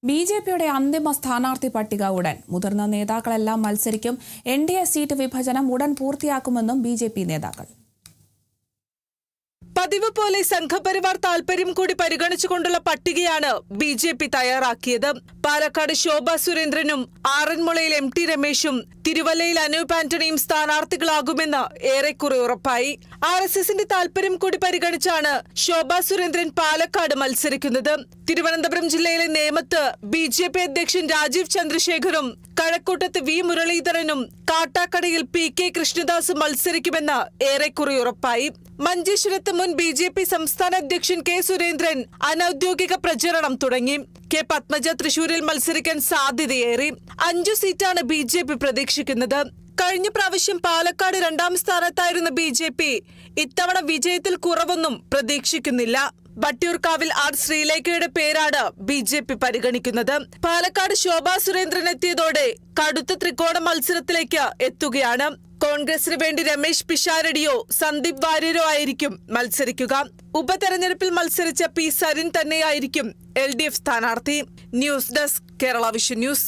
ബി.ജെ.പിയുടെ അന്തിമ സ്ഥാനാർത്ഥി പട്ടിക ഉടൻ. മുതിർന്ന നേതാക്കളെല്ലാം മത്സരിക്കും. എൻ.ഡി.എ സീറ്റ് വിഭജനം ഉടൻ പൂർത്തിയാക്കുമെന്നും ബി.ജെ.പി നേതാക്കൾ. പതിവ് പോലെ സംഘപരിവാർ താൽപര്യം കൂടി പരിഗണിച്ചുകൊണ്ടുള്ള പട്ടികയാണ് ബി.ജെ.പി തയ്യാറാക്കിയത്. പാലക്കാട് ശോഭാ സുരേന്ദ്രനും ആറന്മുളയിൽ എം.ടി രമേശും തിരുവല്ലയിൽ അനൂപ് ആന്റണിയും സ്ഥാനാർത്ഥികളാകുമെന്ന് ഏറെക്കുറെ ഉറപ്പായി. ആർ.എസ്.എസിന്റെ താൽപര്യം കൂടി പരിഗണിച്ചാണ് ശോഭാ സുരേന്ദ്രൻ പാലക്കാട് മത്സരിക്കുന്നത്. തിരുവനന്തപുരം ജില്ലയിലെ നേമത്ത് ബി.ജെ.പി അധ്യക്ഷൻ രാജീവ് ചന്ദ്രശേഖറും കഴക്കൂട്ടത്ത് വി മുരളീധരനും കാട്ടാക്കടയിൽ പി.കെ. കൃഷ്ണദാസും മത്സരിക്കുമെന്ന് ഏറെക്കുറെ ഉറപ്പായി. മഞ്ചേശ്വരത്ത് മുൻ ബി.ജെ.പി സംസ്ഥാന അധ്യക്ഷൻ കെ സുരേന്ദ്രൻ അനൌദ്യോഗിക പ്രചരണം തുടങ്ങി. കെ പത്മജ തൃശൂരിൽ മത്സരിക്കാൻ സാധ്യതയേറി. 5 സീറ്റാണ് ബി.ജെ.പി പ്രതീക്ഷിക്കുന്നത്. കഴിഞ്ഞ പ്രാവശ്യം പാലക്കാട് 2ാം സ്ഥാനത്തായിരുന്ന ബി.ജെ.പി ഇത്തവണ വിജയത്തിൽ കുറവൊന്നും പ്രതീക്ഷിക്കുന്നില്ല. വട്ടിയൂർക്കാവിൽ ആർ ശ്രീലേഖയുടെ പേരാണ് ബി.ജെ.പി പരിഗണിക്കുന്നത്. പാലക്കാട് ശോഭാ സുരേന്ദ്രൻ എത്തിയതോടെ കടുത്ത ത്രികോണ മത്സരത്തിലേക്ക് എത്തുകയാണ്. കോൺഗ്രസിന് വേണ്ടി രമേശ് പിഷാരടിയോ സന്ദീപ് വാര്യരോ ആയിരിക്കും മത്സരിക്കുക. ഉപതെരഞ്ഞെടുപ്പിൽ മത്സരിച്ച പി സരിൻ തന്നെയായിരിക്കും LDF സ്ഥാനാർത്ഥി. News desk, Kerala vision news.